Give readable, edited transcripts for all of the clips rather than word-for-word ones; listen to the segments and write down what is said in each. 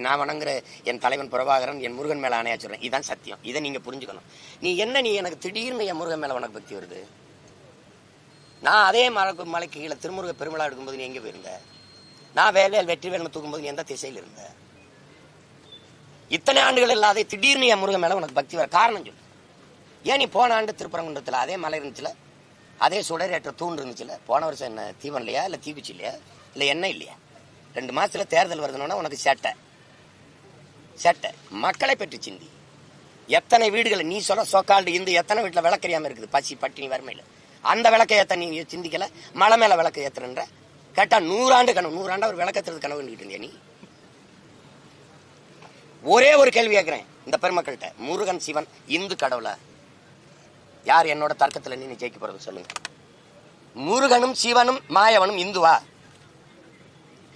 நான் வணங்குற என் தலைவன் பிரபாகரன் என் முருகன் மேல ஆணையா சொல்றேன். இதுதான் சத்தியம். இதை நீங்க புரிஞ்சுக்கணும். நீ எனக்கு திடீர்னு என் முருகன் மேல உனக்கு பக்தி வருது? நான் அதே மலைக்கு கீழே திருமுருக பெருமளா எடுக்கும்போது நீ எங்க போயிருந்த? நான் வெற்றி வேலை தூக்கும்போது நீ எந்த திசையில் இருந்த? இத்தனை ஆண்டுகள் இல்லாத திடீர்னு என் முருகன் மேல உனக்கு பக்தி வர காரணம் சொல்லு. ஏன் நீ போன ஆண்டு திருப்பரங்குன்றத்துல அதே மலை இருந்துச்சுல, அதே சுடரேற்ற தூண் இருந்துச்சுல, போன வருஷம் என்ன தீவன் இல்லையா, இல்ல தீபிச்சு இல்லையா, இல்ல என்ன இல்லையா? 2 மாசத்துல தேர்தல் வருதுன்னா உனக்கு சேட்டை மக்களை பற்றி சிந்தி. எத்தனை வீடுகள் நீ சொல்ல சோக்கால்டு இந்து எத்தனை வீட்டுல விளக்கறியாம இருக்குது, பசி பட்டினி வறுமையில. அந்த விளக்கை ஏத்த நீ சிந்திக்கல, மலை மேல விளக்கு ஏத்துறன்ற கேட்டா 100 ஆண்டு கனவு, 100 ஆண்டா ஒரு விளக்கத்துறது கனவு இருந்தியா நீ? ஒரே ஒரு கேள்வி கேட்கிறேன் இந்த பெருமக்கள்கிட்ட, முருகன் சிவன் இந்து கடவுளா? யார் என்னோட தர்க்கத்துல நீ ஜெயிக்க போறது சொல்லுங்க. முருகனும் சிவனும் மாயவனும் இந்துவா?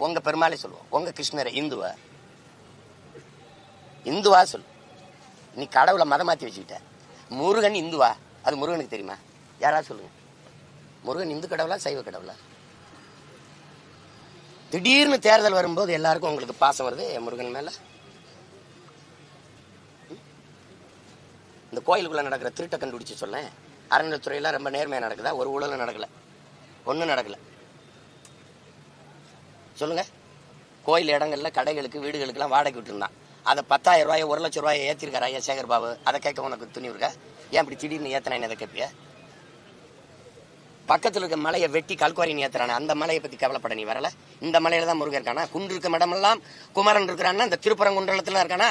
உங்க பெருமாளை சொல்லுவோம், உங்க கிருஷ்ணரை இந்துவா? இந்துவா சொல்லு. நீ கடவுளை மதம் மாத்தி வச்சுக்கிட்ட. முருகன் இந்துவா? அது முருகனுக்கு தெரியுமா? யாராவது சொல்லுங்க. முருகன் இந்து கடவுளா சைவ கடவுளா? திடீர்னு தேர்தல் வரும்போது எல்லாருக்கும் உங்களுக்கு பாசம் வருது முருகன் மேல. இந்த கோயிலுக்குள்ள நடக்கிற திருட்டை கண்டுபிடிச்சு சொல்ல, அறநிலைத்துறையில ரொம்ப நேர்மையா நடக்குதா? ஒரு ஊழலும் நடக்கல, ஒன்னும் நடக்கல. சொல்லுங்க. கோயில் இடங்கள்ல கடைகளுக்கு வீடுகளுக்கு எல்லாம் வாடகை விட்டுருந்தான். அதை 10,000 ரூபாய் 1 லட்சம் ரூபாய் ஏத்திருக்காரு ஐயா சேகர் பாபு. அதை கேட்க உனக்கு துணி இருக்கா? ஏன் இப்படி திடீர்னு ஏத்தனா எதை கேட்பிய? பக்கத்துல இருக்க மலையை வெட்டி கல்குவாரி ஏத்துறானே, அந்த மலையை பத்தி கவலைப்பட நீ வரல? இந்த மலையில தான் முருகன் இருக்கானா? குன்று இருக்க இடமெல்லாம் குமரன் இருக்கிறான்னா, இந்த திருப்பரங்குன்றத்துல இருக்கானா?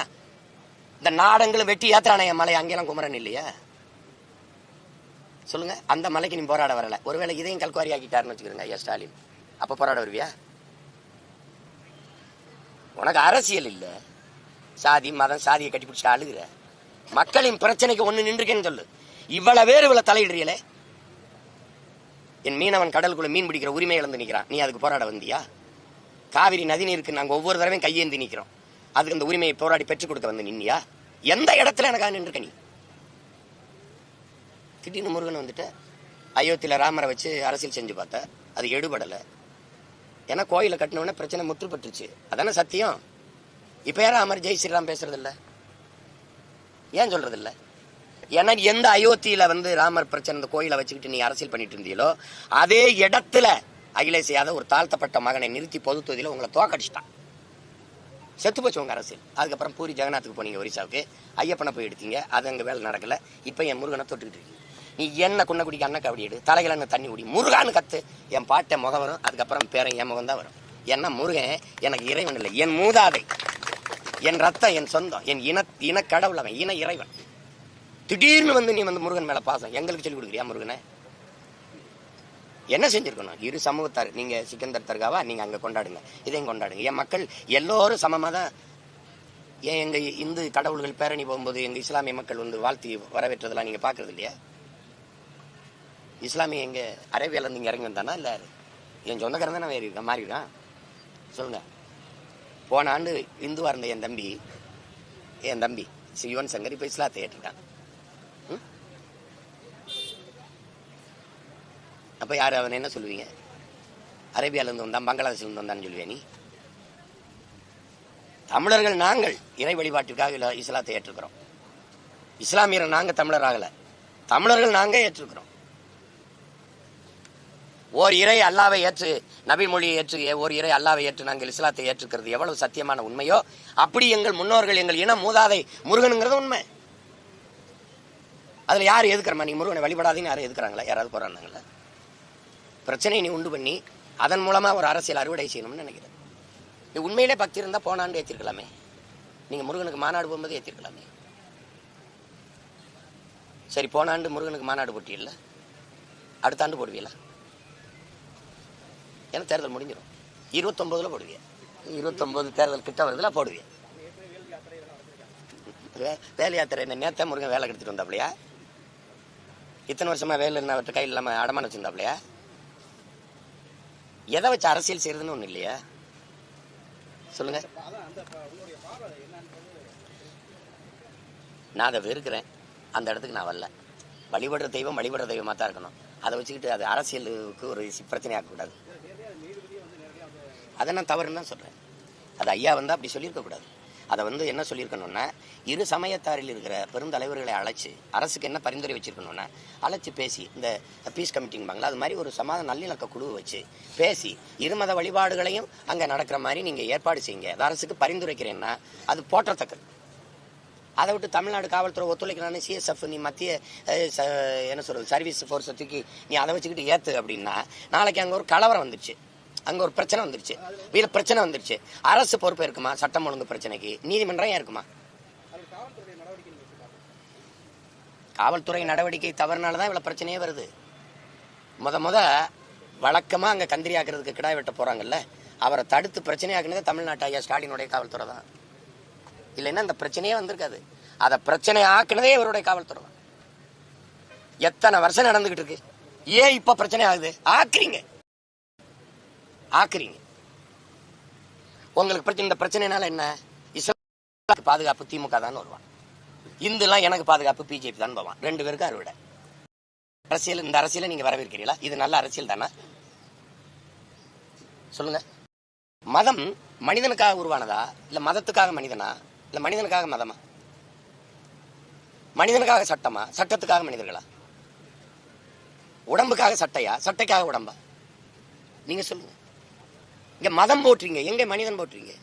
இந்த நாடங்களும் வெட்டி ஏத்துறானே என் மலை, அங்கெல்லாம் குமரன் இல்லையா? சொல்லுங்க. அந்த மலைக்கு நீ போராட வரல. ஒருவேளை இதையும் கல்குவாரி ஆக்கிட்டாருன்னு வச்சுக்கிறேங்க ஐயா ஸ்டாலின், அப்ப போராட வருவியா? உனக்கு அரசியல் இல்ல, சாதி மதம், சாதியை கட்டி பிடிச்சி அழுகுற. மக்களின் பிரச்சனைக்கு ஒண்ணு நின்றுக்கேன்னு சொல்லு. இவ்வளவு பேர் இவ்வளவு தலையிடுறீங்களே. என் மீனவன் கடலுக்குள்ள மீன் பிடிக்கிற உரிமை இழந்து நிற்கிறான், நீ அதுக்கு போராட வந்தியா? காவிரி நதி நீருக்கு நாங்க ஒவ்வொரு தடவையும் கையேந்தி நிக்கிறோம், அதுக்கு அந்த உரிமையை போராடி பெற்றுக் கொடுக்க வந்து நின்னியா? எந்த இடத்துல எனக்காக நின்றுக்க நீ? திடீர்னு முருகன் வந்துட்டு அயோத்தியில ராமரை வச்சு அரசியல் செஞ்சு பார்த்த, அது எடுபடலை. ஏன்னா கோயிலை கட்டினவுடனே பிரச்சனை முற்று பெற்றுச்சு. அதானே சத்தியம். இப்ப யாரும் ராமர் ஜெய் ஸ்ரீராம் பேசுறது இல்ல, ஏன் சொல்றது இல்ல? ஏன்னா எந்த அயோத்தியில ராமர் பிரச்சனை இந்த கோயிலை வச்சுக்கிட்டு நீ அரசியல் பண்ணிட்டு இருந்தீங்களோ, அதே இடத்துல அகிலேஷ் யாதவ் ஒரு தாழ்த்தப்பட்ட மகனை நிறுத்தி பொது தொகுதியில உங்களை தோக்கடிச்சிட்டான். செத்து போச்சு உங்க அரசியல். அதுக்கப்புறம் பூரி ஜெகநாத்துக்கு போனீங்க, ஒரிசாவுக்கு ஐயப்பனை போய் எடுத்தீங்க, அது அங்க வேலை நடக்கல. இப்ப என் முருகனை தொட்டுக்கிட்டு இருக்கீங்க. நீ என்ன குன்ன குடிக்க அண்ணா கபடி எடு, தலைகளை தண்ணி குடி, முருகான்னு கத்து, என் பாட்டை முகம் வரும், அதுக்கப்புறம் பேரன் என் முகம் தான் வரும். ஏன்னா முருகன் எனக்கு இறைவன் இல்லை, என் மூதாதை, என் ரத்தம், என் சொந்தம், என் இன கடவுள், அவன் இன இறைவன். திடீர்னு நீ முருகன் மேல பாசம் எங்களுக்கு சொல்லி கொடுக்குறியா? முருகனை என்ன செஞ்சிருக்கணும்? இரு சமூகத்தார், நீங்க சிக்கந்தர் தர்காவா, நீங்க அங்க கொண்டாடுங்க, இதையும் கொண்டாடுங்க. என் மக்கள் எல்லோரும் சமமா தான். ஏன் எங்க இந்து கடவுள்கள் பேரணி போகும்போது எங்க இஸ்லாமிய மக்கள் வாழ்த்தி வரவேற்றதெல்லாம் நீங்க பாக்குறது இல்லையா? இஸ்லாமிய எங்க அரேபியால இருந்து இங்க இறங்கி வந்தானா? இல்ல என் சொந்தக்காரன் தான் வேறு இருக்கான், மாறி இருக்கான். சொல்லுங்க. போன ஆண்டு இந்துவா இருந்த என் தம்பி யுவன் சங்கர் இப்ப இஸ்லாத்தை ஏற்றிருக்கான். அப்ப யாரு அவன் என்ன சொல்லுவீங்க? அரேபியால இருந்து வந்தான், பங்களாதேஷ்ல இருந்து வந்தான்னு சொல்லுவியா நீ? தமிழர்கள் நாங்கள் இறை வழிபாட்டிற்காக இஸ்லாத்தை ஏற்றுக்கிறோம். இஸ்லாமியர்கள் நாங்க தமிழர் ஆகல, தமிழர்கள் நாங்க ஏற்றுக்கிறோம். ஓர் இறை அல்லாவை ஏற்று, நபி மொழியை ஏற்று, ஓர் இறை அல்லாவை ஏற்று நாங்கள் இஸ்லாத்தை ஏற்றுக்கிறது எவ்வளவு சத்தியமான உண்மையோ, அப்படி எங்கள் முன்னோர்கள், எங்கள் இன மூதாதை முருகனுங்கிறது உண்மை. அதுல யாரு எதுக்குறமா? நீ முருகனை வழிபடாதீன்னு யாரும் எதுக்குறாங்களா? யாராவது போறாங்களா? பிரச்சனையை நீ உண்டு பண்ணி அதன் மூலமா ஒரு அரசியல் அறுவடை செய்யணும்னு நினைக்கிறேன். நீ உண்மையிலே பக்தி இருந்தா போன ஆண்டு ஏற்றிருக்கலாமே. நீங்க முருகனுக்கு மாநாடு போகும்போது ஏற்றிருக்கலாமே. சரி, போன ஆண்டு முருகனுக்கு மாநாடு போட்டியில்ல, அடுத்த ஆண்டு போடுவீங்களா? ஏன்னா தேர்தல் முடிஞ்சிடும். 29ல போடுவீங்க. 29 தேர்தல் கிட்ட வருதுல போடுவீங்க. வேலை யாத்திரை நேத்த முருகன் வேலை கெடுத்துட்டு வந்தாப்லையா? இத்தனை வருஷமா வேலை என்ன அவர்கிட்ட கையில் இல்லாம அடமான வச்சிருந்தாப்லையா? எதை வச்சு அரசியல் செய்யறதுன்னு ஒண்ணு இல்லையா? சொல்லுங்க. நான் அதை வெறுக்கிறேன், அந்த இடத்துக்கு நான் வரல. வழிபடுற தெய்வமா தான் இருக்கணும். அதை வச்சுக்கிட்டு அது அரசியலுக்கு ஒரு பிரச்சனையாக்க கூடாது. அதை நான் தவறுன்னு தான் சொல்றேன். அது ஐயா வந்து அப்படி சொல்லியிருக்க கூடாது. அதை வந்து என்ன சொல்லியிருக்கணும்னா, இரு சமயத்தாரில் இருக்கிற பெருந்தலைவர்களை அழைச்சி அரசுக்கு என்ன பரிந்துரை வச்சிருக்கணும்னா, அழைச்சி பேசி இந்த பீஸ் கமிட்டிங்பாங்களா அது மாதிரி ஒரு சமாதான நல்லிணக்க குழுவை வச்சு பேசி இருமத வழிபாடுகளையும் அங்கே நடக்கிற மாதிரி நீங்கள் ஏற்பாடு செய்யுங்க. அது அரசுக்கு பரிந்துரைக்கிறேன்னா அது போற்றத்தக்கது. அதை விட்டு தமிழ்நாடு காவல்துறை ஒத்துழைக்கிறான்னு சிஎஸ்எஃப் நீ மத்திய என்ன சொல்றது சர்வீஸ் ஃபோர்ஸை தூக்கி நீ அதை வச்சுக்கிட்டு ஏற்று அப்படின்னா நாளைக்கு அங்கே ஒரு கலவரம் வந்துருச்சு, அங்கே ஒரு பிரச்சனை வந்துருச்சு, வீட்டில் பிரச்சனை வந்துருச்சு, அரசு பொறுப்பு இருக்குமா? சட்டம் ஒழுங்கு பிரச்சனைக்கு நீதிமன்றம் ஏன் இருக்குமா? காவல்துறை நடவடிக்கை தவறுனாலதான் இவ்வளவு பிரச்சனையே வருது. முத வழக்கமா அங்க கந்திரி ஆக்குறதுக்கு கிடாய் வெட்ட போறாங்கல்ல, அவரை தடுத்து பிரச்சனையாக்குனதே தமிழ்நாட்டு ஐயா ஸ்டாலினுடைய காவல்துறை தான். இல்லைன்னா இந்த பிரச்சனையே வந்திருக்காது. அதை பிரச்சனை ஆக்குனதே இவருடைய காவல்துறை தான். எத்தனை வருஷம் நடந்துகிட்டு இருக்கு, ஏன் இப்ப பிரச்சனை ஆகுது? ஆக்குறீங்க. உங்களுக்கு பிரச்சனை, இந்த பிரச்சனைனால என்ன? இஸ்லாமுக்கு பாதுகாப்பு திமுக தான் வருவான், இந்துலாம் எனக்கு பாதுகாப்பு பிஜேபி தான் போவான். 2 பேருக்கு அறுவடை அரசியல். இந்த அரசியலை நீங்க வரவேற்கிறீங்களா? இது நல்ல அரசியல் தானே? சொல்லுங்க. மதம் மனிதனுக்காக உருவானதா, இல்ல மதத்துக்காக மனிதனா, இல்ல மனிதனுக்காக மதமா? மனிதனுக்காக சட்டமா, சட்டத்துக்காக மனிதர்களா? உடம்புக்காக சட்டையா, சட்டைக்காக உடம்பா? நீங்க சொல்லுங்க. இங்க மதம் போட்டுறீங்க, எங்க மனிதன் போட்டுறீங்க?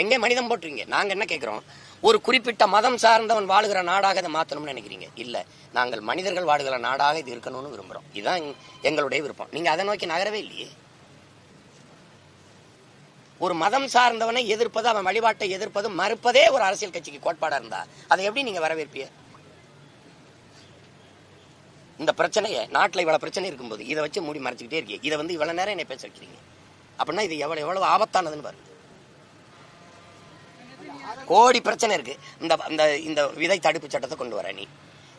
எங்க மனிதன் போட்டுறீங்க? நாங்க என்ன கேட்கிறோம், ஒரு குறிப்பிட்ட மதம் சார்ந்தவன் வாழுகிற நாடாக இதை மாற்றணும்னு நினைக்கிறீங்க. இல்ல, நாங்கள் மனிதர்கள் வாழுகிற நாடாக இது இருக்கணும்னு விரும்புறோம். இதுதான் எங்களுடைய விருப்பம். நீங்க அதை நோக்கி நகரவே இல்லையே. ஒரு மதம் சார்ந்தவனை எதிர்ப்பது, அவன் வழிபாட்டை எதிர்ப்பது, மறுப்பதே ஒரு அரசியல் கட்சிக்கு கோட்பாடா இருந்தா அதை எப்படி நீங்க வரவேற்பிய? இந்த பிரச்சனையை, நாட்டில் இவ்வளவு பிரச்சனை இருக்கும்போது இதை வச்சு மூடி மறைச்சிக்கிட்டே இருக்கீங்க. இதை வந்து இவ்வளவு நேரம் என்னை பேச வைக்கிறீங்க அப்படின்னா இது எவ்வளவு ஆபத்தானதுன்னு பாருங்க. கோடி பிரச்சனை இருக்கு. இந்த விதை தடுப்பு சட்டத்தை கொண்டு வர நீ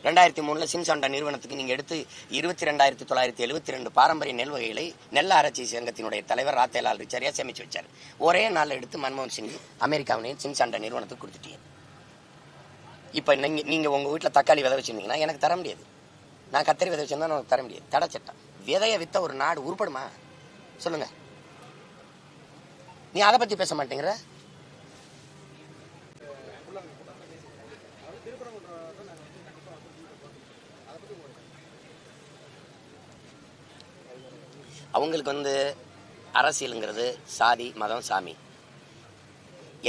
2003 சின்சாண்டா நிறுவனத்துக்கு நீங்க எடுத்து 22,972 பாரம்பரிய நெல் வகைகளை நெல் ஆராய்ச்சி சங்கத்தினுடைய தலைவர் ராத்தேலால் ரிச்சரியா சேமிச்சு வச்சாரு. ஒரே நாள் எடுத்து மன்மோகன் சிங் அமெரிக்காவினையும் சின்சாண்டா நிறுவனத்துக்கு கொடுத்துட்டீங்க. இப்ப நீங்க உங்க வீட்டுல தக்காளி விதை வச்சிருந்தீங்கன்னா எனக்கு தர முடியாது. நான் கத்திரி விதை வச்சிருந்தா எனக்கு தர முடியாது. தடை சட்டம். விதைய வித்த ஒரு நாடு உருப்படுமா? சொல்லுங்க. நீ அதை பத்தி பேச மாட்டேங்கிற. அவங்களுக்கு வந்து அரசியலுங்கிறது சாதி மதம் சாமி.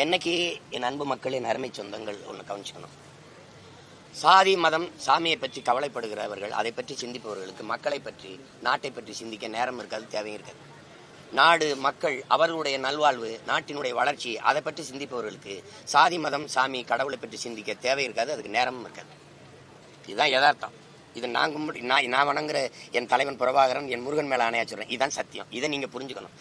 என்னைக்கு என் அன்பு மக்களின் அருமை சொந்தங்கள் ஒன்று கவனிச்சுக்கணும், சாதி மதம் சாமியை பற்றி கவலைப்படுகிறவர்கள், அதை பற்றி சிந்திப்பவர்களுக்கு மக்களை பற்றி நாட்டை பற்றி சிந்திக்க நேரம் இருக்காது, தேவையும் இருக்காது. நாடு மக்கள் அவர்களுடைய நல்வாழ்வு நாட்டினுடைய வளர்ச்சி அதை பற்றி சிந்திப்பவர்களுக்கு சாதி மதம் சாமி கடவுளை பற்றி சிந்திக்க தேவை இருக்காது, அதுக்கு நேரமும் இருக்காது. இதுதான் யதார்த்தம். இது நான் வணங்குற என் தலைவன் பிரபாகரன் என் முருகன் மேல ஆணையா சொல்றேன். இதுதான் சத்தியம். இதை நீங்க புரிஞ்சுக்கணும்.